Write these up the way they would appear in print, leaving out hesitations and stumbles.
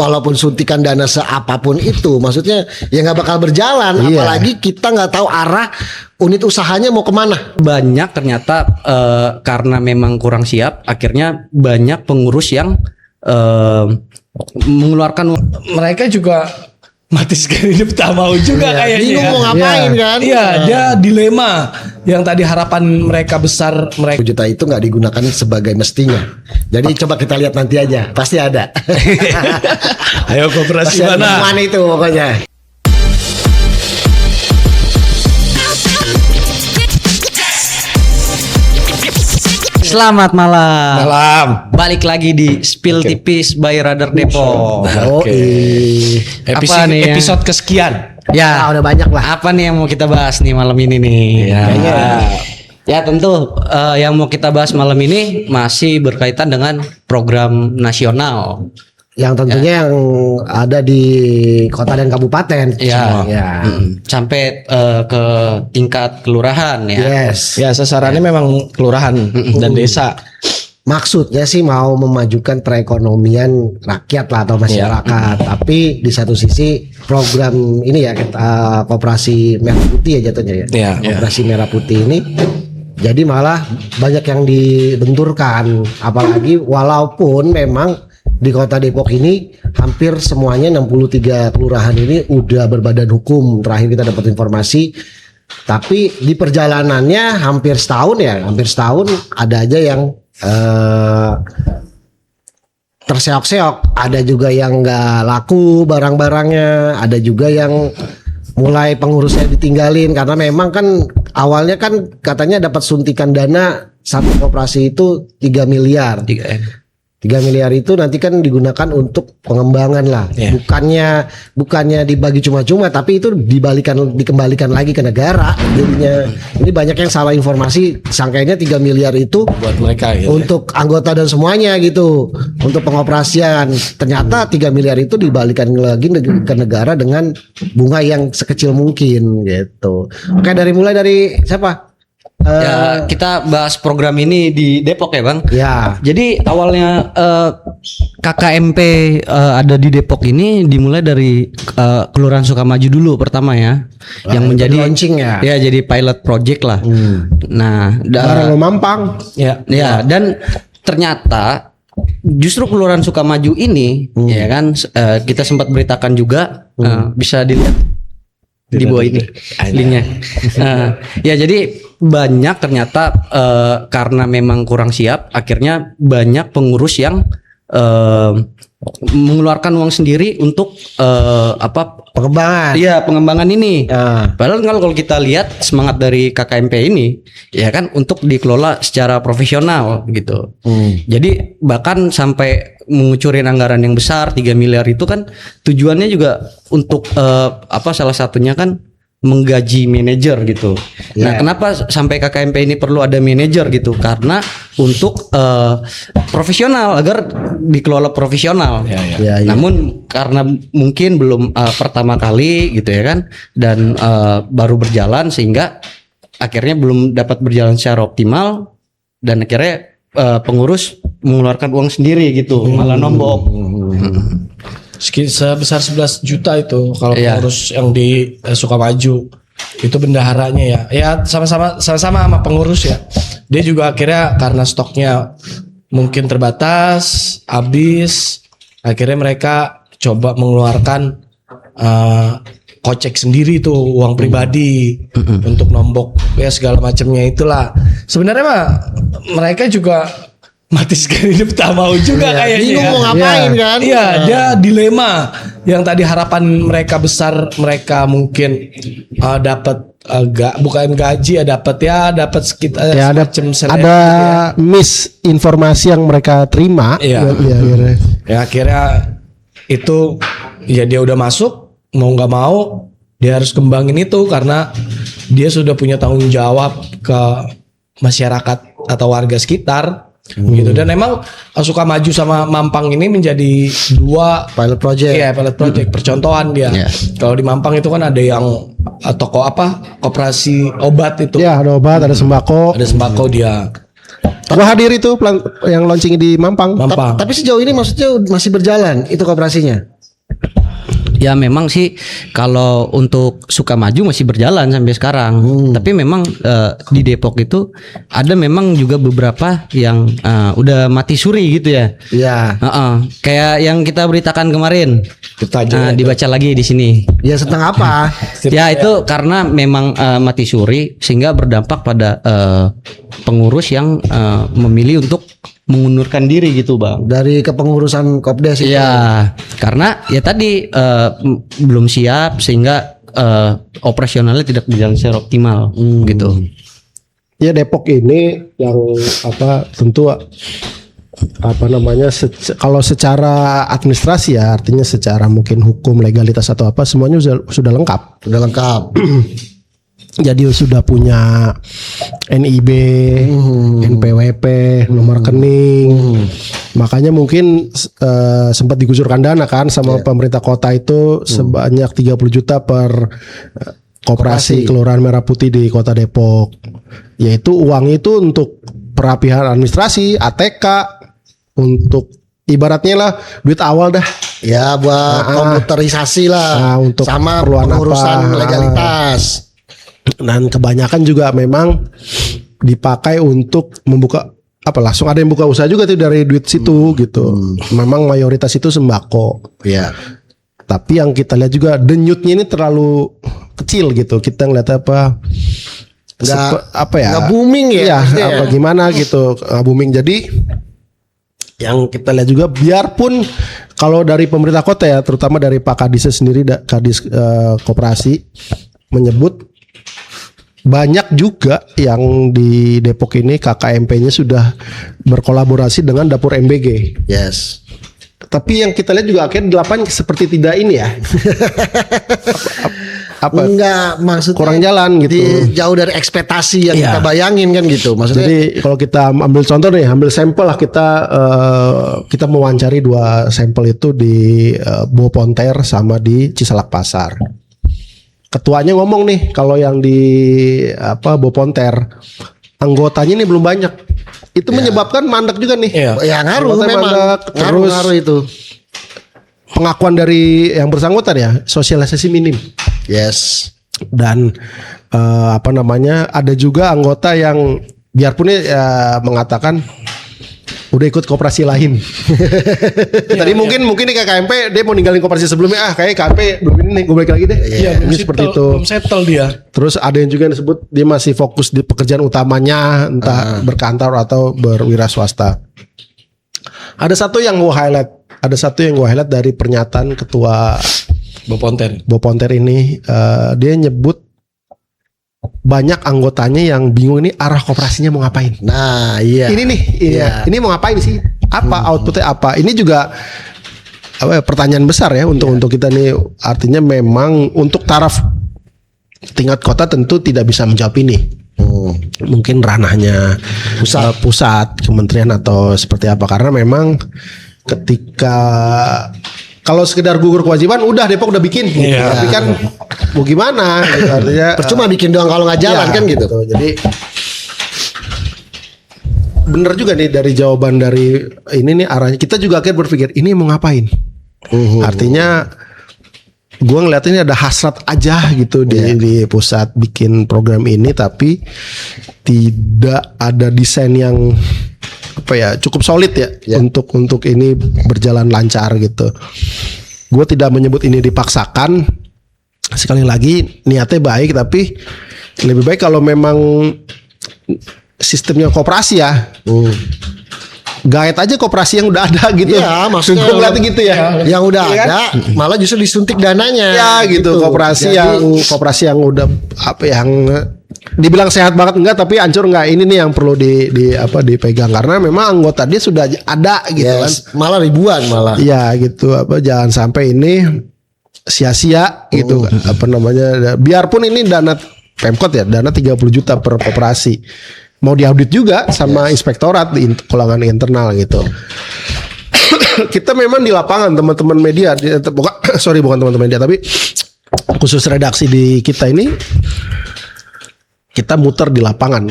walaupun suntikan dana seapapun itu, maksudnya ya nggak bakal berjalan. Iya. Apalagi kita nggak tahu arah unit usahanya mau kemana. Banyak ternyata karena memang kurang siap, akhirnya banyak pengurus yang mengeluarkan Mereka juga mati sekali tak mau juga kayaknya. Bingung mau ngapain kan? Iya, dia dilema yang tadi harapan mereka besar, mereka 1 juta itu nggak digunakan sebagai mestinya. Jadi coba kita lihat nanti aja, pasti ada. ayo koperasi Pasti ada mana? mana itu pokoknya. Selamat malam. Malam. Balik lagi di Spill Tipis by Radar Depok. Oke. Apa nih yang- Episode kesekian. Ya, udah banyak lah. apa nih yang mau kita bahas nih malam ini nih? Ya tentu yang mau kita bahas malam ini masih berkaitan dengan program nasional. Yang tentunya yang ada di kota dan kabupaten. Ya, Ya. Sampai ke tingkat kelurahan ya. Yes. Ya, sasarannya memang kelurahan dan desa. Maksudnya sih mau memajukan perekonomian rakyat lah atau masyarakat. Tapi di satu sisi program ini ya Koperasi Merah Putih ya jatuhnya ya. Iya. Koperasi Merah Putih ini jadi malah banyak yang dibenturkan. Apalagi walaupun memang di kota Depok ini hampir semuanya 63 kelurahan ini udah berbadan hukum. Terakhir kita dapat informasi. Tapi di perjalanannya hampir setahun ada aja yang terseok-seok, ada juga yang nggak laku barang-barangnya, ada juga yang mulai pengurusnya ditinggalin karena memang kan awalnya kan katanya dapat suntikan dana satu koperasi itu 3 miliar. 3 miliar itu nanti kan digunakan untuk pengembangan lah. Yeah. Bukannya dibagi cuma-cuma tapi itu dikembalikan lagi ke negara. Jadinya ini banyak yang salah informasi, sangkanya 3 miliar itu Buat mereka gitu. untuk anggota dan semuanya gitu, untuk pengoperasian. Ternyata 3 miliar itu dibalikan lagi ke negara dengan bunga yang sekecil mungkin gitu. Oke, mulai dari siapa? Ya, kita bahas program ini di Depok ya, Bang. Ya. Jadi awalnya KKMP ada di Depok ini dimulai dari Kelurahan Sukamaju dulu pertama ya, yang itu menjadi launching ya. Ya, jadi pilot project lah. Nah, Barang Mampang. Ya. ya dan ternyata justru Kelurahan Sukamaju ini ya kan kita sempat beritakan juga bisa dilihat di bawah ini linknya. Ya jadi banyak ternyata karena memang kurang siap, akhirnya banyak pengurus yang mengeluarkan uang sendiri untuk Pengembangan. Iya, pengembangan ini. Ya. Padahal kalau kita lihat semangat dari KKMP ini ya kan untuk dikelola secara profesional gitu. Jadi bahkan sampai mengucurin anggaran yang besar 3 miliar itu kan tujuannya juga untuk salah satunya kan menggaji manajer gitu. Nah, kenapa sampai KKMP ini perlu ada manajer gitu? Karena untuk profesional, agar dikelola profesional. Ya. Namun karena mungkin belum pertama kali gitu ya kan, dan baru berjalan sehingga akhirnya belum dapat berjalan secara optimal, dan akhirnya pengurus mengeluarkan uang sendiri gitu, malah nombok. Sebesar 11 juta itu kalau Iya. pengurus yang di Sukamaju itu bendaharanya ya. Ya sama-sama sama pengurus ya. Dia juga akhirnya karena stoknya mungkin terbatas, habis, akhirnya mereka coba mengeluarkan kocek sendiri tuh, uang pribadi untuk nombok ya segala macamnya itulah. Sebenarnya mah mereka juga mati sekali tak mau juga kayaknya. Bingung mau ngapain kan? Iya, dia dilema yang tadi harapan mereka besar, mereka mungkin dapat bukan gaji ya, dapat sekitar Ya, semacam seleb ada gitu ya. misinformasi yang mereka terima. Iya. akhirnya. Ya akhirnya itu ya dia udah masuk, mau nggak mau dia harus kembangin itu karena dia sudah punya tanggung jawab ke masyarakat atau warga sekitar gitu. Dan emang Sukamaju sama Mampang ini menjadi dua Pilot project. Iya, pilot project percontohan dia. Kalau di Mampang itu kan ada yang toko koperasi obat itu. Ya, ada obat, ada sembako. Ada sembako dia. Gua hadir itu yang launching di Mampang. Mampang. Tapi sejauh ini maksudnya masih berjalan itu koperasinya. Ya memang sih kalau untuk Sukamaju masih berjalan sampai sekarang. Tapi memang di Depok itu ada memang juga beberapa yang udah mati suri gitu ya. Iya. Kayak yang kita beritakan kemarin. Kita aja. Dibaca lagi di sini. Ya tentang apa? Ya itu karena memang mati suri sehingga berdampak pada pengurus yang memilih untuk mengundurkan diri gitu bang. Dari kepengurusan Kopdes itu. Iya, karena ya tadi belum siap sehingga operasionalnya tidak berjalan secara optimal gitu. Ya Depok ini yang tentu kalau secara administrasi ya artinya secara mungkin hukum legalitas atau apa semuanya sudah lengkap. Udah lengkap. Jadi sudah punya NIB, NPWP, nomor rekening. Makanya mungkin sempat dikucurkan dana kan sama pemerintah kota itu sebanyak 30 juta per koperasi Kelurahan Merah Putih di Kota Depok. Yaitu uang itu untuk perapihan administrasi, ATK, untuk ibaratnya lah duit awal dah. Ya buat komputerisasi lah. Untuk sama keperluan pengurusan apa. legalitas. Dan kebanyakan juga memang dipakai untuk membuka langsung ada yang buka usaha juga tuh dari duit situ gitu. Memang mayoritas itu sembako. Iya. Tapi yang kita lihat juga denyutnya ini terlalu kecil gitu. Kita ngeliat Nggak booming ya. maksudnya ya? Gimana gitu nggak booming. Jadi yang kita lihat juga biarpun kalau dari pemerintah kota ya terutama dari Pak Kadisnya sendiri Kadis Koperasi menyebut banyak juga yang di Depok ini KKMP-nya sudah berkolaborasi dengan dapur MBG. Yes. Tapi yang kita lihat juga akhirnya di lapangan seperti tidak ini ya. Enggak, maksudnya kurang jalan gitu. Jauh dari ekspektasi yang Iya. kita bayangin kan gitu. Maksudnya Jadi kalau kita ambil contoh nih, ambil sampel lah kita mewawancari 2 sampel itu di Boponter sama di Cisalak Pasar. Ketuanya ngomong nih kalau yang di Boponter anggotanya ini belum banyak. Itu menyebabkan mandek juga nih. Iya. ya ngaruh Anggotanya memang. mandek, terus Ngaruh itu. pengakuan dari yang bersangkutan ya sosialisasi minim. Yes. Dan ada juga anggota yang biarpun mengatakan udah ikut koperasi lain. Tadi mungkin di KKMP dia mau ninggalin koperasi sebelumnya kayak KKMP belum ini nih gue balik lagi deh. Iya, Ini seperti itu. belum settle dia. Terus ada yang juga yang disebut dia masih fokus di pekerjaan utamanya entah berkantor atau berwira swasta. Ada satu yang gue highlight dari pernyataan ketua Boponter ini dia nyebut banyak anggotanya yang bingung ini arah koperasinya mau ngapain. Nah, iya. Ini nih, ini mau ngapain sih? Apa outputnya apa? Ini juga pertanyaan besar ya untuk kita nih. Artinya memang untuk taraf tingkat kota tentu tidak bisa menjawab ini. Mungkin ranahnya pusat, kementerian atau seperti apa? Karena memang ketika kalau sekedar gugur kewajiban udah Depok udah bikin gitu. Iya. Tapi kan mau gimana gitu artinya Percuma bikin doang kalau nggak jalan kan gitu. Jadi bener juga nih dari jawaban dari ini nih arahnya kita juga akhirnya berpikir ini mau ngapain. Artinya gue ngeliat ini ada hasrat aja gitu di pusat bikin program ini tapi tidak ada desain yang cukup solid ya untuk ini berjalan lancar gitu. Gue tidak menyebut ini dipaksakan. Sekali lagi niatnya baik tapi lebih baik kalau memang sistemnya koperasi ya. Gaet aja koperasi yang udah ada gitu. Iya, maksudnya gue ngeliatnya gitu ya. Yang udah Iya kan? ada malah justru disuntik dananya. Ya gitu. Koperasi yang udah yang dibilang sehat banget enggak tapi hancur enggak. Ini nih yang perlu dipegang karena memang anggota dia sudah ada gitu kan. Malah ribuan malah. Iya gitu jangan sampai ini sia-sia gitu biarpun ini dana Pemkot ya dana 30 juta per koperasi mau diaudit juga sama inspektorat di keuangan internal gitu. Kita memang di lapangan teman-teman media bukan teman-teman media tapi khusus redaksi di kita ini kita muter di lapangan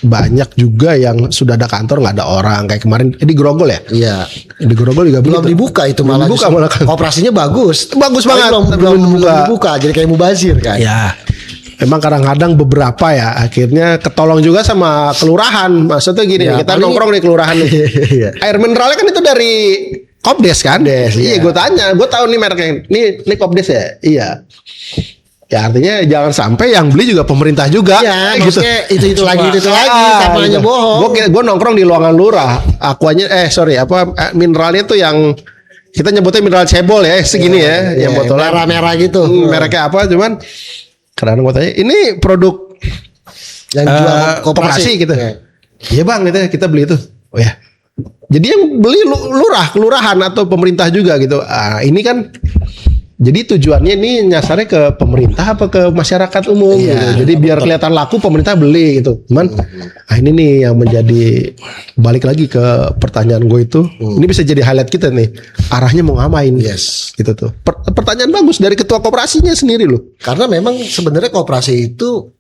banyak juga yang sudah ada kantor nggak ada orang kayak kemarin di Grogol ya. Iya. Di Grogol juga Belum begitu. dibuka itu Belum malah. dibuka justru. malah kan. Operasinya bagus. Bagus Tapi banget. Belum dibuka. Jadi kayak mubazir kan. Ya. Memang kadang-kadang beberapa ya akhirnya ketolong juga sama kelurahan. Maksudnya gini, Ya, kita paling- nongkrong di kelurahan nih. Iya. Air mineralnya kan itu dari Kopdes kan? Iya, iya. gue tanya, gue tahu nih mereknya. Ini Kopdes ya? Iya. Ya artinya jangan sampai yang beli juga pemerintah juga. Iya, gitu. maksudnya itu lagi, itu lagi, sama aja bohong. Gue nongkrong di ruangan lurah. Akuanya, mineralnya tuh yang kita nyebutnya mineral cebol ya, segini ya, yang botolan merah-merah gitu. Mereknya apa? Cuman kadang gue tanya, ini produk Yang jual koperasi gitu. Iya. Iya bang, itu kita beli itu. Oh ya. Jadi yang beli lurah, kelurahan atau pemerintah juga gitu. Ini kan jadi tujuannya ini nyasarnya ke pemerintah apa ke masyarakat umum Iya, gitu. Jadi biar kelihatan laku pemerintah beli gitu. Cuman ini nih yang menjadi balik lagi ke pertanyaan gue itu. Ini bisa jadi highlight kita nih. Arahnya mau ngapain? Yes. Gitu tuh. Pertanyaan bagus dari ketua koperasinya sendiri loh. Karena memang sebenarnya koperasi itu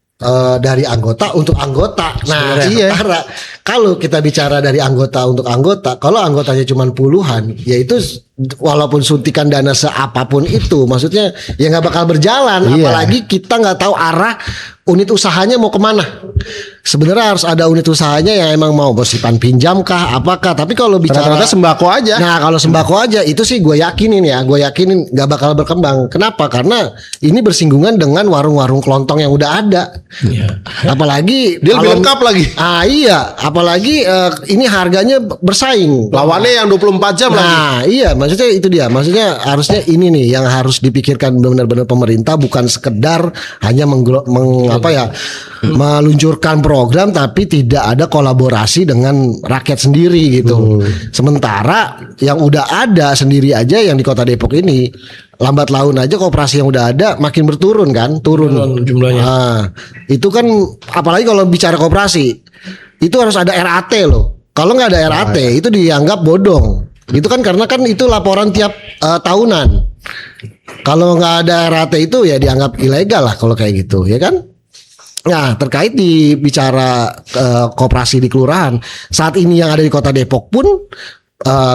dari anggota untuk anggota. Nah, Sebenarnya, iya. sementara kalau kita bicara dari anggota untuk anggota, kalau anggotanya cuma puluhan, yaitu walaupun suntikan dana seapapun itu, maksudnya ya nggak bakal berjalan. Iya. Apalagi kita nggak tahu arah unit usahanya mau kemana. Sebenarnya harus ada unit usahanya yang emang mau bersifat pinjam kah, apakah. Tapi kalau bicara Rata-rata sembako aja. Nah kalau sembako aja itu sih gue yakinin nggak bakal berkembang. Kenapa? Karena ini bersinggungan dengan warung-warung kelontong yang udah ada. Iya. Apalagi Dia lebih lengkap lagi. Iya, apalagi ini harganya bersaing. Lawannya yang 24 jam lagi. Nah, iya, maksudnya itu dia. Maksudnya harusnya ini nih yang harus dipikirkan benar-benar pemerintah, bukan sekedar hanya meluncurkan program tapi tidak ada kolaborasi dengan rakyat sendiri gitu. Sementara yang udah ada sendiri aja yang di Kota Depok ini lambat laun aja koperasi yang udah ada makin berturun kan, turun jumlahnya. Nah, itu kan apalagi kalau bicara koperasi itu harus ada RAT loh. Kalau nggak ada RAT itu dianggap bodong. Itu kan karena kan itu laporan tiap tahunan. Kalau nggak ada RAT itu ya dianggap ilegal lah kalau kayak gitu, ya kan? Nah, terkait di bicara koperasi di kelurahan, saat ini yang ada di Kota Depok pun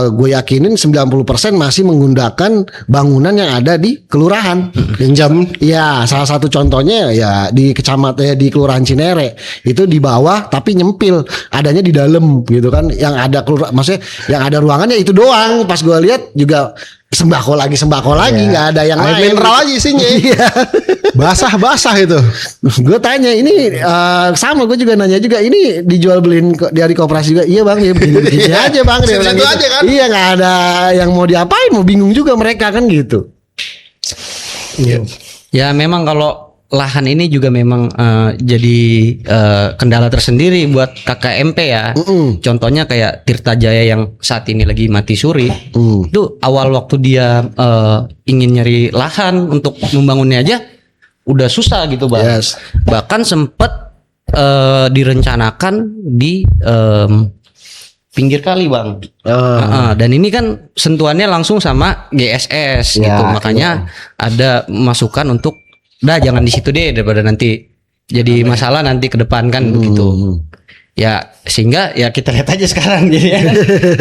gue yakinin 90% masih menggunakan bangunan yang ada di kelurahan. Pinjam. Ya, salah satu contohnya ya di di Kelurahan Cinere itu di bawah tapi nyempil, adanya di dalam gitu kan. Yang ada maksudnya yang ada ruangannya itu doang. Pas gue lihat juga sembako lagi nggak ada yang Air lain. mineral aja isinya. Iya. Basah itu. Gue tanya ini sama gue juga nanya juga ini dijual beliin dari koperasi juga. Iya bang, ya begini aja bang. Dia bilang Situ gitu. aja kan? Iya nggak ada yang mau diapain, mau bingung juga mereka kan gitu. Iya. Ya memang kalau lahan ini juga memang jadi kendala tersendiri buat KKMP ya. Contohnya kayak Tirta Jaya yang saat ini lagi mati suri. Itu awal waktu dia ingin nyari lahan untuk membangunnya aja udah susah gitu bang. Yes. Bahkan sempet direncanakan di pinggir kali bang. Dan ini kan sentuhannya langsung sama GSS Ya, gitu. Makanya ada masukan untuk jangan di situ deh daripada nanti jadi masalah nanti ke depan kan begitu. Ya sehingga ya kita lihat aja sekarang jadi ya,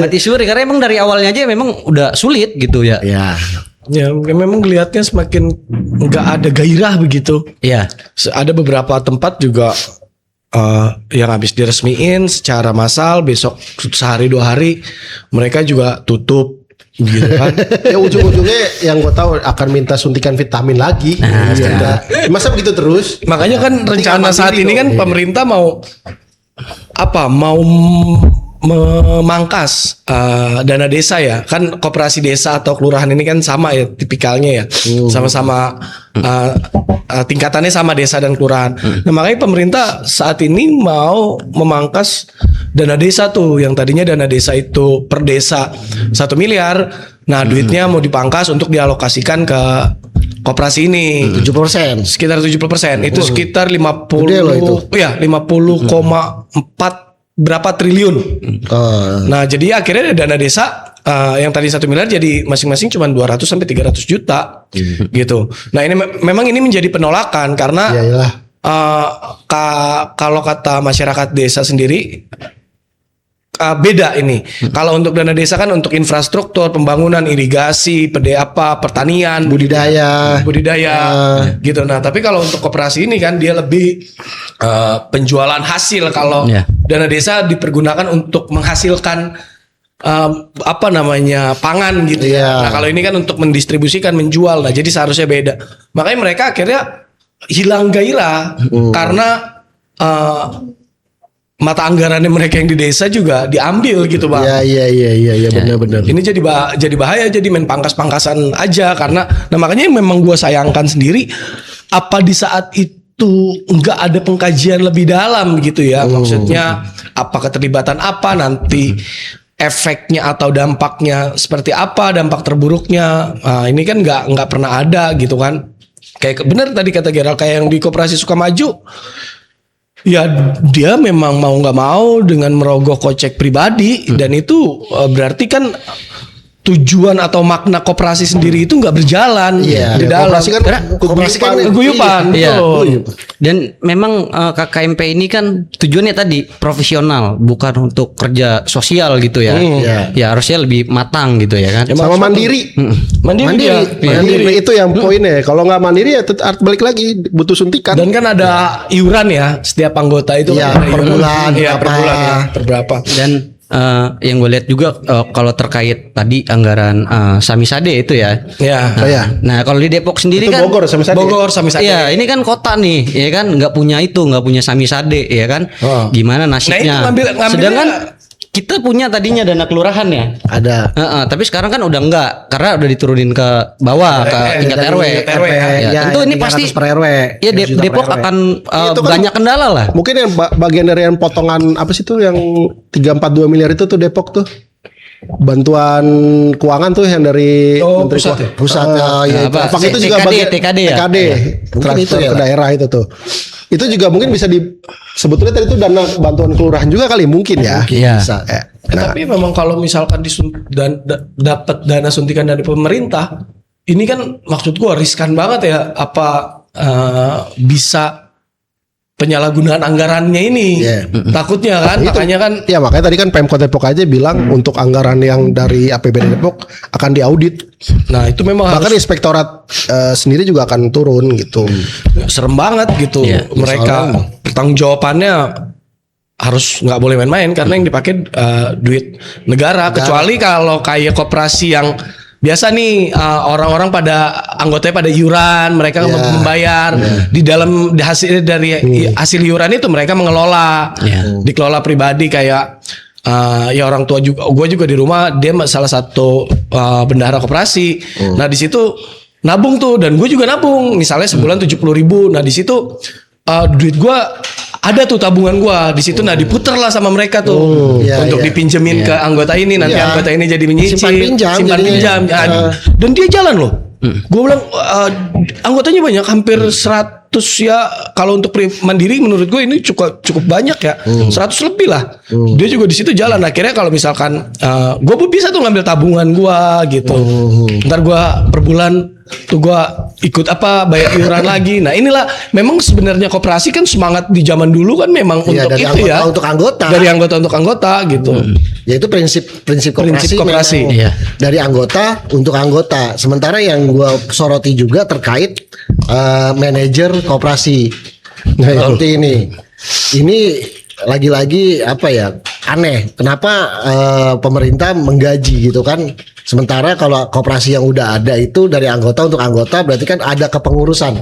mati suri karena emang dari awalnya aja memang udah sulit gitu ya. Ya. Ya memang kelihatannya semakin nggak ada gairah begitu. Iya. Ada beberapa tempat juga yang habis diresmiin secara massal, besok sehari 2 hari mereka juga tutup gitu kan. Ya ujung-ujungnya yang gue tahu akan minta suntikan vitamin lagi. Iya. Masa begitu terus? Makanya kan rencana saat ini kan pemerintah mau memangkas dana desa ya. Kan koperasi desa atau kelurahan ini kan sama ya tipikalnya ya. Sama-sama tingkatannya sama desa dan kelurahan. Nah, makanya pemerintah saat ini mau memangkas dana desa tuh yang tadinya dana desa itu per desa 1 miliar. Nah, duitnya mau dipangkas untuk dialokasikan ke koperasi ini 7%. sekitar 70%. Itu sekitar 50 Gede loh itu. ya 50,4 berapa triliun. Nah, jadi akhirnya dana desa yang tadi 1 miliar jadi masing-masing cuma 200 sampai 300 juta gitu. Nah, ini memang ini menjadi penolakan karena Iyalah. kalau kata masyarakat desa sendiri beda ini. Kalau untuk dana desa kan untuk infrastruktur, pembangunan, irigasi, pertanian, budidaya. Gitu. Nah, tapi kalau untuk koperasi ini kan dia lebih penjualan hasil. Kalau Iya. dana desa dipergunakan untuk menghasilkan pangan gitu Iya. ya. Nah, kalau ini kan untuk mendistribusikan, menjual. Nah, jadi seharusnya beda. Makanya mereka akhirnya hilang gairah karena mata anggarannya mereka yang di desa juga diambil gitu, Bang. Iya benar-benar. Ini jadi bahaya, jadi main pangkas-pangkasan aja karena makanya memang gua sayangkan sendiri apa di saat itu nggak ada pengkajian lebih dalam gitu ya. Maksudnya apa keterlibatan apa nanti efeknya atau dampaknya seperti apa, dampak terburuknya. Nah, ini kan nggak pernah ada gitu kan. Kayak bener tadi kata Gerald, kayak yang di Koperasi Sukamaju. Ya dia memang mau nggak mau dengan merogoh kocek pribadi dan itu berarti kan tujuan atau makna koperasi sendiri itu nggak berjalan Iya. di dalam. Koperasi kan guyupan. Iya. Betul. Dan memang KKMP ini kan tujuannya tadi profesional, bukan untuk kerja sosial gitu ya. Iya. Ya harusnya lebih matang gitu ya kan. Sama mandiri. Mandiri dia. Mandiri itu yang poinnya. Kalau nggak mandiri ya tetap balik lagi butuh suntikan. Dan kan ada iuran ya setiap anggota itu Iya, kan ada per iuran. bulan Iya, per berapa. bulan ya, per berapa. Dan yang gue lihat juga kalau terkait tadi anggaran Samisade itu ya. Ya. Nah kalau di Depok sendiri Itu kan Bogor sama Bogor sama Iya, ini kan kota nih, ya kan nggak punya Samisade, ya kan? Oh. Gimana nasibnya? Nah, itu ngambilnya- Sedangkan kita punya tadinya dana kelurahan ya. Ada. Tapi sekarang kan udah enggak karena udah diturunin ke bawah ke tingkat Dari RW. RW, Ya, tentu ini 300 pasti per RW. ya 3 juta per Depok RW. akan Itu kan- banyak kendala lah. Mungkin yang bagian dari yang potongan apa sih tuh yang 342 miliar itu tuh Depok tuh. Bantuan keuangan tuh yang dari Menteri pusat ya? Pusat ya, apa? Apakah itu juga TKD, bagian TKD ya? TKD, Mungkin transfer itu ya, ke Pak. daerah itu tuh. Itu juga mungkin bisa sebetulnya tadi itu dana bantuan kelurahan juga kali mungkin ya. Iya. Bisa. Nah, Tapi memang kalau misalkan dapat dana suntikan dari pemerintah, ini kan maksud gua riskan banget ya. Apa bisa penyalahgunaan anggarannya ini? Iya. Takutnya kan, makanya kan. ya makanya tadi kan Pemkot Depok aja bilang untuk anggaran yang dari APBD Depok akan diaudit. Nah itu memang Bahkan harus inspektorat sendiri juga akan turun gitu. serem banget gitu. Iya, Mereka pertanggungjawabannya harus nggak boleh main-main karena yang dipakai duit negara. Kecuali kalau kayak koperasi yang biasa nih orang-orang pada anggotanya pada iuran, mereka membayar di dalam hasil dari hasil iuran itu mereka mengelola, dikelola pribadi kayak ya orang tua juga, gue juga di rumah dia salah satu bendahara koperasi. Nah di situ nabung tuh dan gue juga nabung, misalnya sebulan 70.000. Nah di situ duit gue ada tuh tabungan gua di situ. Nah diputer lah sama mereka tuh Iya, untuk iya. dipinjemin ke anggota ini, nanti Iya. anggota ini jadi menyicil, Simpan pinjam jadinya. dan dia jalan loh. Gue bilang anggotanya banyak, hampir 100 ya. Kalau untuk mandiri menurut gue ini cukup banyak ya, 100 lebih lah. Dia juga di situ jalan. Akhirnya kalau misalkan gue bisa tuh ngambil tabungan gue gitu. Ntar gue per bulan tuh gue ikut bayar iuran lagi. Nah inilah memang sebenarnya koperasi kan semangat di zaman dulu kan memang Iya, untuk dari itu anggota ya, untuk anggota. dari anggota untuk anggota gitu. Ya itu prinsip koperasi. koperasi. memang Iya. Dari anggota untuk anggota. Sementara yang gua soroti juga terkait manajer koperasi. Seperti ini. Ini lagi-lagi apa ya? Aneh. Kenapa pemerintah menggaji gitu kan? Sementara kalau koperasi yang udah ada itu dari anggota untuk anggota, berarti kan ada kepengurusan.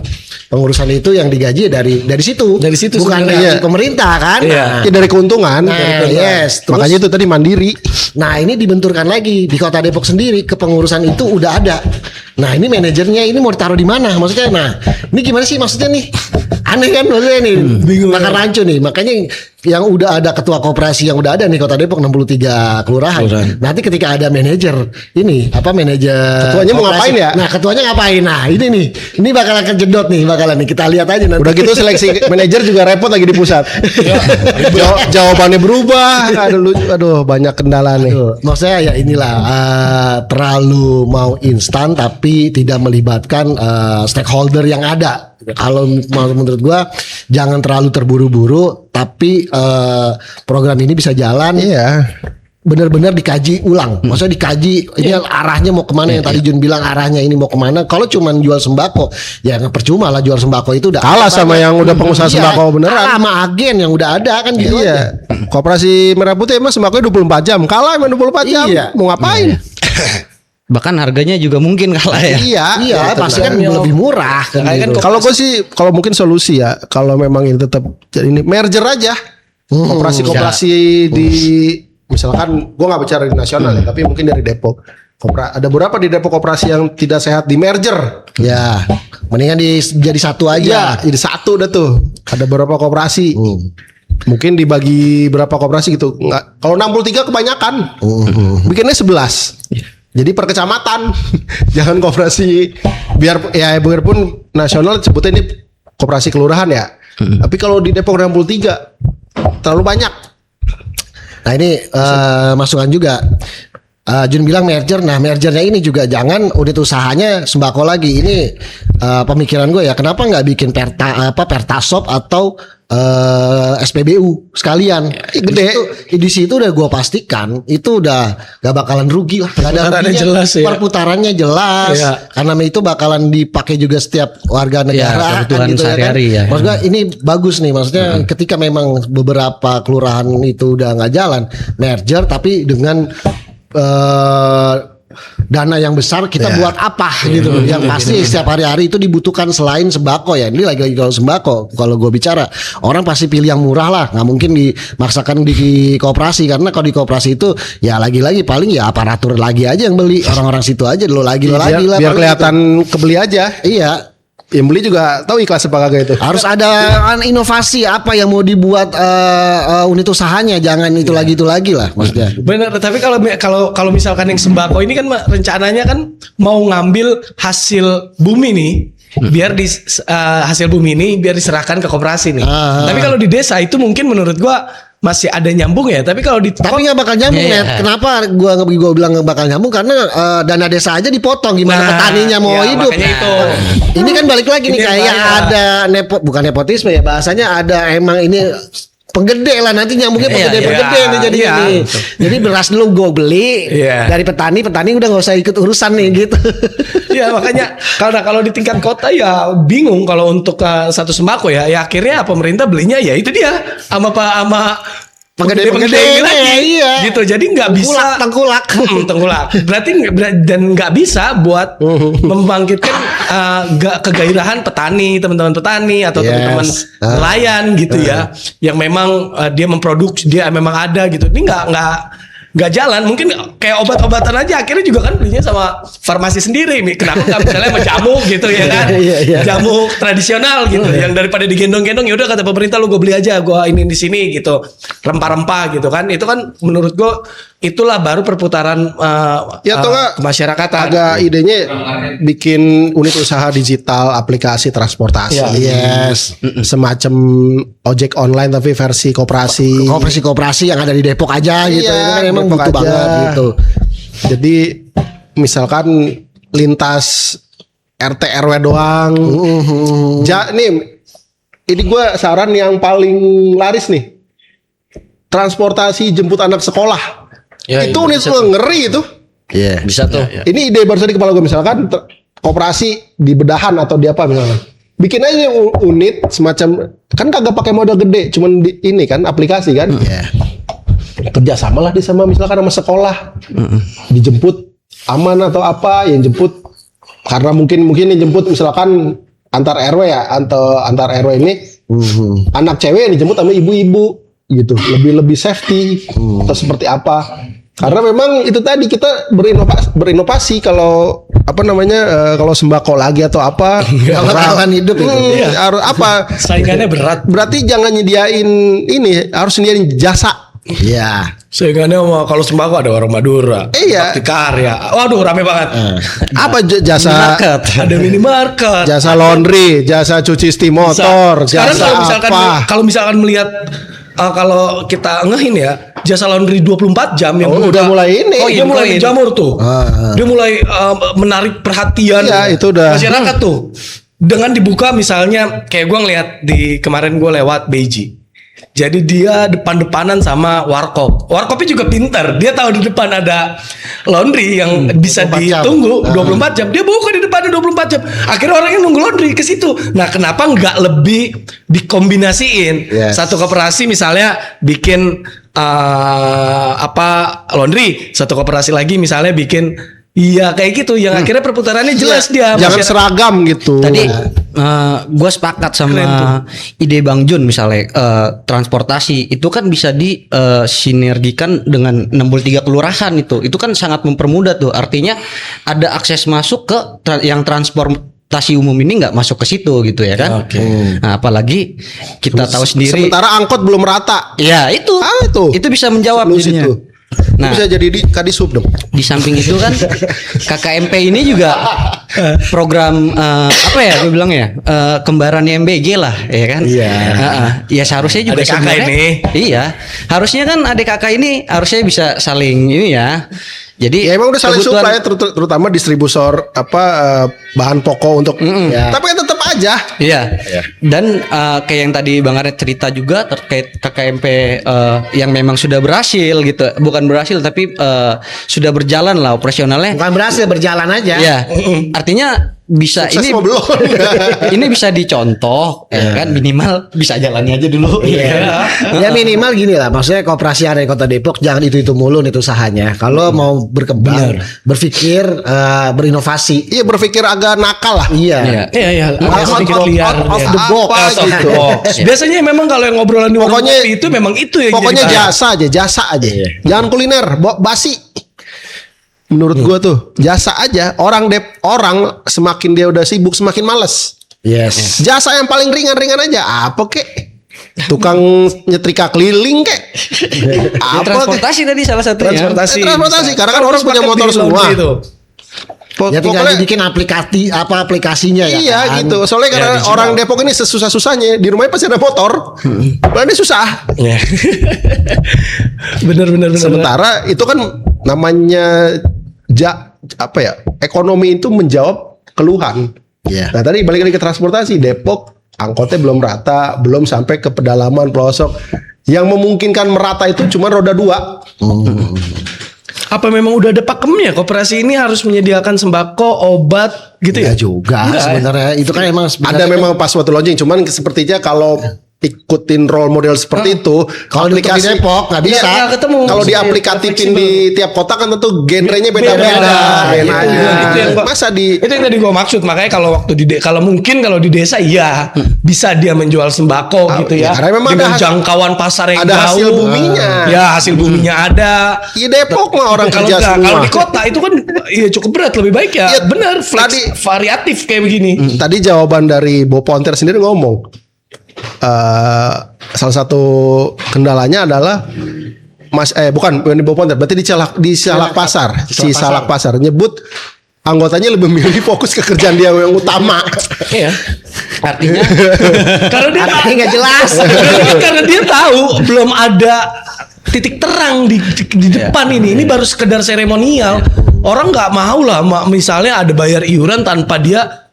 Pengurusan itu yang digaji dari situ. Dari situ bukan sebenarnya. dari pemerintah kan? Iya. Nah, Ya dari keuntungan. Nah, yes. Terus- Makanya itu tadi mandiri. Nah ini dibenturkan lagi di Kota Depok sendiri, kepengurusan itu udah ada. Nah ini manajernya ini mau ditaruh di mana? Maksudnya, nah ini gimana sih maksudnya nih? Aneh kan maksudnya nih, bingung. makan rancu nih. Makanya yang udah ada ketua koperasi yang udah ada nih Kota Depok 63 kelurahan. Nanti ketika ada manajer ini apa manajer Ketuanya mau koperasi. ngapain ya? Nah ketuanya ngapain? Nah ini bakalan kejedot nih bakalan nih kita lihat aja nanti. Udah gitu seleksi manajer juga repot lagi di pusat. Jawabannya berubah. Aduh banyak kendala nih. Maksudnya ya inilah terlalu mau instan tapi tidak melibatkan stakeholder yang ada. Kalau menurut gua jangan terlalu terburu-buru tapi program ini bisa jalan. Iya. Benar-benar dikaji ulang. Maksudnya dikaji ini arahnya mau kemana yang tadi Jun bilang arahnya ini mau kemana. Kalau cuman jual sembako ya nggak percuma lah jual sembako itu udah Kalah sama yang udah pengusaha sembako beneran. Kalah sama agen yang udah ada kan gitu aja. Iya. Koperasi Merah Putih emang sembako 24 jam. Kalah emang 24 jam. Iya. Mau ngapain? Bahkan harganya juga mungkin kalah ya. Iya pasti kan lebih murah kan gitu. Kalau gue sih kalau mungkin solusi ya kalau memang ini tetap jadi ini merger aja. Koperasi-koperasi di misalkan gue nggak bicara di nasional ya, tapi mungkin dari Depok. Ada beberapa di Depok koperasi yang tidak sehat di merger. Ya, mendingan jadi satu aja. Iya, jadi satu udah tuh. Ada beberapa koperasi. Mungkin dibagi berapa koperasi gitu. Nggak, kalau 63 kebanyakan. Bikinnya 11. Jadi per kecamatan. Jangan koperasi biarpun nasional sebutnya ini koperasi kelurahan ya. Tapi kalau di Depok 63 terlalu banyak. Nah ini masukan juga. Jun bilang merger. Nah mergernya ini juga jangan unit usahanya sembako lagi. Ini pemikiran gue ya. Kenapa nggak bikin Pertasop atau SPBU sekalian? Gede. Di situ udah gue pastikan itu udah gak bakalan rugi lah. Gak ada Perputarannya ruginya. jelas ya. Perputarannya jelas. Iya. Karena itu bakalan dipakai juga setiap warga negara kebutuhan gitu sehari-hari ya. Maksud gue ini bagus nih. Maksudnya ketika memang beberapa kelurahan itu udah nggak jalan, merger tapi dengan dana yang besar kita buat apa gitu loh. Yang pasti setiap hari-hari itu dibutuhkan selain sembako ya. Ini lagi-lagi kalau sembako kalau gue bicara orang pasti pilih yang murah lah. Nggak mungkin dimaksakan di koperasi karena kalau di koperasi itu ya lagi-lagi paling ya aparatur lagi aja yang beli orang-orang situ aja lo lagi lah. Biar kelihatan kebeli aja. Iya. Yang beli juga tahu ikhlas apa kagak itu. Harus ada inovasi apa yang mau dibuat unit usahanya, jangan itu lagi lah maksudnya. Benar, tapi kalau misalkan yang sembako ini kan rencananya kan mau ngambil hasil bumi nih, biar hasil bumi ini biar diserahkan ke koperasi nih. Tapi kalau di desa itu mungkin menurut gua masih ada nyambung ya, tapi kalau di Tapi nggak bakal nyambung Net. Kenapa gua bilang nggak bakal nyambung karena dana desa aja dipotong gimana petaninya mau hidup. makanya itu. Ini kan balik lagi nih Ini kayak bahaya. ada bukan nepotisme ya bahasanya ada emang ini penggede lah nanti nyambungnya penggede nih jadi iya. ini. Jadi beras dulu gue beli dari petani udah nggak usah ikut urusan nih gitu. Ya makanya kalau di tingkat kota ya bingung kalau untuk satu sembako ya akhirnya pemerintah belinya ya itu dia sama Penggede-penggede lagi iya. gitu, jadi nggak bisa tengkulak. tengkulak berarti dan nggak bisa buat membangkitkan kegairahan teman-teman petani atau teman-teman nelayan gitu ya yang memang dia memproduksi dia memang ada gitu. Ini nggak jalan, mungkin kayak obat-obatan aja akhirnya juga kan belinya sama farmasi sendiri. Kenapa nggak misalnya sama jamu gitu ya kan? Jamu tradisional gitu yang daripada digendong-gendong ya udah kata pemerintah lu gue beli aja gue ini di sini gitu, rempah-rempah gitu kan. Itu kan menurut gue itulah baru perputaran kemasyarakatan. Agak idenya bikin unit usaha digital aplikasi transportasi. Yes. Semacam ojek online tapi versi koperasi. Koperasi yang ada di Depok aja gitu. Ini kan emang Depok butuh aja. banget gitu. Jadi misalkan lintas RT RW doang. Ini gue saran yang paling laris nih. Transportasi jemput anak sekolah. Ya, itu unit lo ngeri itu. Iya. Bisa tuh. Ini ide baru di kepala gue misalkan koperasi di bedahan atau di apa misalkan. Bikin aja unit semacam kan kagak pakai modal gede, cuman ini kan aplikasi kan. Iya. Kerjasama lah sama misalkan sama sekolah. Dijemput aman atau apa yang jemput karena mungkin yang jemput misalkan antar RW ya antar RW ini anak cewek yang dijemput sama ibu-ibu gitu lebih safety atau seperti apa karena memang itu tadi kita berinovasi kalau apa namanya kalau sembako lagi atau apa Bakalan hidup itu. harus apa Saingannya berat. berarti jangan nyediain ini harus nyediain jasa Iya. Saingannya kalau sembako ada Warung Madura, Iya. Bakti Karya. Waduh rame banget. Apa jasa Market. Ada minimarket. jasa laundry, jasa cuci setim motor, Sekarang jasa kalau apa? misalkan melihat kalau kita ngehin ya, jasa laundry 24 jam yang Oh, udah mulai ini. Oh, dia mulai menjamur tuh. Dia mulai menarik perhatian Iya, itu udah. masyarakat tuh. Dengan dibuka misalnya kayak gua ngeliat kemarin gua lewat Beiji. Jadi dia depan-depanan sama warkop. Warkopnya juga pintar. Dia tahu di depan ada laundry yang bisa 24 jam. ditunggu 24 jam. Dia buka di depannya 24 jam. Akhirnya orang yang nunggu laundry ke situ. Nah, kenapa nggak lebih dikombinasiin? Yes. Satu koperasi misalnya bikin laundry, satu koperasi lagi misalnya bikin kayak gitu yang akhirnya perputarannya jelas dia. Jangan Masyarakat- seragam gitu. Tadi gue sepakat Keren tuh. sama ide Bang Jun misalnya transportasi itu kan bisa disinergikan dengan 63 kelurahan itu kan sangat mempermudah tuh, artinya ada akses masuk ke yang transportasi umum ini nggak masuk ke situ gitu ya kan. Oke. Nah, apalagi kita tahu sendiri. Sementara angkot belum rata. Ya itu itu bisa menjawab Lu jadinya. situ. Nah, Bisa jadi di Kadisub dong. di samping itu kan KKMP ini juga program apa ya gue bilang ya, kembarannya MBG lah ya kan. Iya. Ya seharusnya juga Adik kakak sebenarnya- ini. Iya, harusnya kan adik kakak ini harusnya bisa saling ini ya. Jadi Ya emang udah saling kebutuhan- supply terutama distributor bahan pokok untuk. Ya. Tapi kan tetap aja. Iya. Dan kayak yang tadi Bang Aret cerita juga terkait KKMP yang memang sudah berhasil gitu. Bukan berhasil tapi sudah berjalan lah operasionalnya. Bukan berhasil, berjalan aja. Iya. Artinya bisa Sukses ini mah belum. ini bisa dicontoh ya kan, minimal bisa jalani aja dulu. Iya. Ya minimal gini lah, maksudnya koperasi area Kota Depok jangan itu mulu nih usahanya. Kalau mau berkembang, berpikir berinovasi. Iya berpikir agak nakal lah. Iya. Iya. Out Sedikit liar. of ya. the box Out of the gitu. box. Biasanya memang kalau yang ngobrolan di warung Pokoknya- kopi itu memang itu yang Pokoknya jadi bahas. jasa aja. Jangan kuliner, basi. Menurut gua tuh jasa aja. Orang semakin dia udah sibuk semakin males. Yes. Jasa yang paling ringan-ringan aja. Apa kek? Tukang nyetrika keliling kek? Ya, Apa kek? transportasi tadi salah satunya. Transportasi. Karena kan orang punya motor semua. Ya tinggal dibikin aplikasinya ya. Iya kan? gitu. Soalnya karena digital. orang Depok ini sesusah-susahnya di rumahnya pasti ada motor. Padahal ini susah. Iya. Bener. Sementara itu kan namanya ekonomi itu menjawab keluhan. Iya. Nah tadi balik lagi ke transportasi, Depok angkotnya belum rata, belum sampai ke pedalaman pelosok. Yang memungkinkan merata itu cuma roda 2. Apa memang udah ada pakemnya? Koperasi ini harus menyediakan sembako, obat gitu ya? Enggak juga Enggak, sebenarnya. Itu kan emang Ada sebenarnya memang pas waktu launching, cuman sepertinya kalau ikutin role model seperti itu, Kalau untuk di Depok nggak bisa. Nggak ketemu. Kalau Mesti diaplikatifin di tiap kota kan tentu genrenya beda-beda. Beda-beda. Genrenya. Itu yang gua- Masa di Itu yang tadi gue maksud, makanya kalau waktu kalau mungkin kalau di desa iya bisa dia menjual sembako gitu ya, ya, karena memang dengan ada jangkauan pasar yang ada jauh. hasil buminya. Ya hasil buminya ada. Ya Depok mah orang Kalau kerja enggak, semua. kalau di kota itu kan ya cukup berat, lebih baik ya. Iya, Benar, flex, variatif kayak begini. Tadi jawaban dari Bo Ponter sendiri ngomong salah satu kendalanya adalah bukan di Bo Ponter, berarti di Salak Pasar, si Salak Pasar nyebut anggotanya lebih milih fokus ke kerjaan dia yang utama. Iya. Artinya Karena dia Artinya nggak jelas. karena dia tahu belum ada titik terang di depan ini. Ini baru sekedar seremonial. Orang nggak mau lah, misalnya ada bayar iuran tanpa dia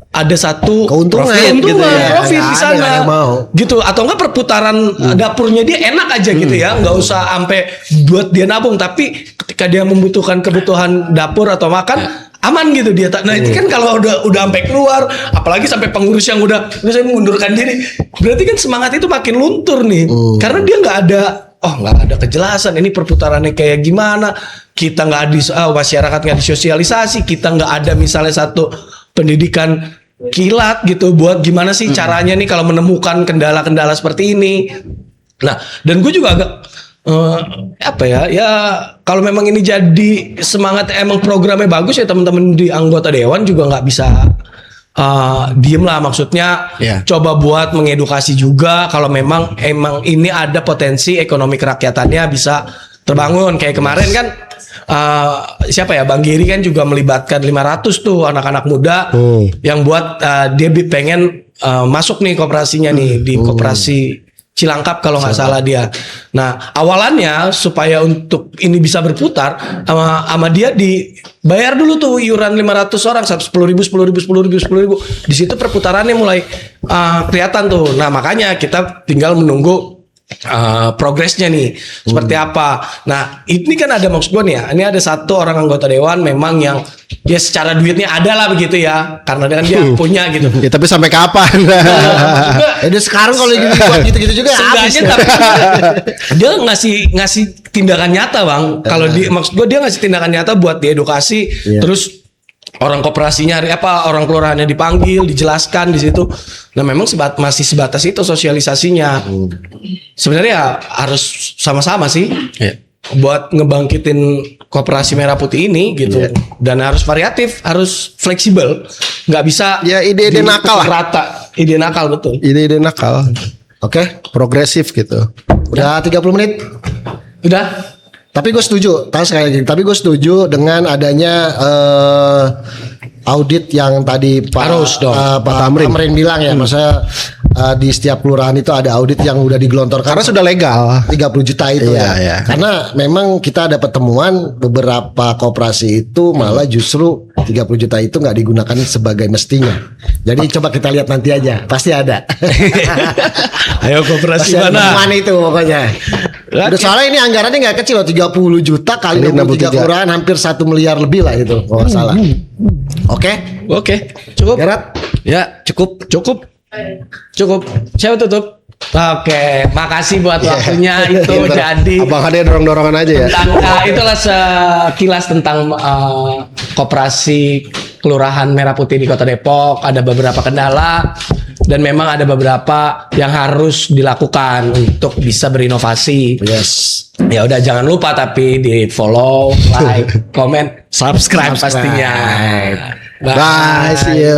ada satu Keuntungan profit, gitu ya. profit Nggak di ada sana, yang mau. gitu. Atau enggak perputaran dapurnya dia enak aja gitu ya, nggak usah sampai buat dia nabung. Tapi ketika dia membutuhkan kebutuhan dapur atau makan, aman gitu dia. Nah itu kan kalau udah sampai keluar, apalagi sampai pengurus yang udah saya mengundurkan diri, berarti kan semangat itu makin luntur nih, karena dia nggak ada kejelasan ini perputarannya kayak gimana. Kita nggak masyarakat nggak disosialisasi, kita nggak ada misalnya satu pendidikan kilat gitu buat gimana sih caranya nih kalau menemukan kendala-kendala seperti ini. Nah, dan gue juga agak ya kalau memang ini jadi semangat, emang programnya bagus ya, teman-teman di anggota dewan juga nggak bisa diem lah, maksudnya Iya. coba buat mengedukasi juga kalau emang ini ada potensi ekonomi kerakyatannya bisa terbangun. Kayak kemarin kan siapa ya, Bang Giri kan juga melibatkan 500 tuh anak-anak muda yang buat dia pengen masuk nih kooperasinya nih di koperasi Cilangkap kalau nggak salah dia. Nah awalannya supaya untuk ini bisa berputar sama dia dibayar dulu tuh iuran 500 orang 10.000. Di situ perputarannya mulai kelihatan tuh. Nah makanya kita tinggal menunggu progresnya nih seperti apa. Nah ini kan ada, maksud gue nih ya, ini ada satu orang anggota dewan memang yang ya secara duitnya ada lah begitu ya, karena dia punya gitu. Ya, tapi sampai kapan? Jadi sekarang kalau dibuat gitu-gitu juga habis. Seenggaknya tapi dia ngasih tindakan nyata, Bang. Kalau maksud gue dia ngasih tindakan nyata buat diedukasi, terus orang koperasinya orang kelurahannya dipanggil, dijelaskan di situ. Nah memang masih sebatas itu sosialisasinya. Sebenarnya ya harus sama-sama sih. Buat ngebangkitin koperasi Merah Putih ini gitu. Dan harus variatif, harus fleksibel. Nggak bisa Ya, ide-ide nakal lah. rata. Ide nakal, betul. Ide-ide nakal, Oke, progresif gitu. udah 30 menit. Udah. Tapi gue setuju, tapi gue setuju dengan adanya audit yang tadi Harus dong. Pak Tamrin bilang ya, maksudnya di setiap kelurahan itu ada audit yang udah digelontorkan. Karena sudah legal. 30 juta itu Iya, ya. iya. Karena memang kita ada temuan beberapa koperasi itu malah justru 30 juta itu nggak digunakan sebagai mestinya. Jadi coba kita lihat nanti aja, pasti ada. Ayo koperasi Pasti ada mana? temuan itu pokoknya. Udah soalnya ini anggarannya nggak kecil loh, 30 juta kali Ini 63 63. kelurahan hampir 1 miliar lebih lah itu kalau nggak salah. Oke, Oke, cukup. Gerat. Ya cukup. Cukup. Siapa tutup? Oke, makasih buat waktunya itu Ntar jadi Abang Hade dorong-dorongan aja ya. tentang itulah sekilas tentang koperasi Kelurahan Merah Putih di Kota Depok. Ada beberapa kendala dan memang ada beberapa yang harus dilakukan untuk bisa berinovasi. Yes. Ya udah jangan lupa tapi di follow, like, comment, subscribe pastinya. Bye, see you.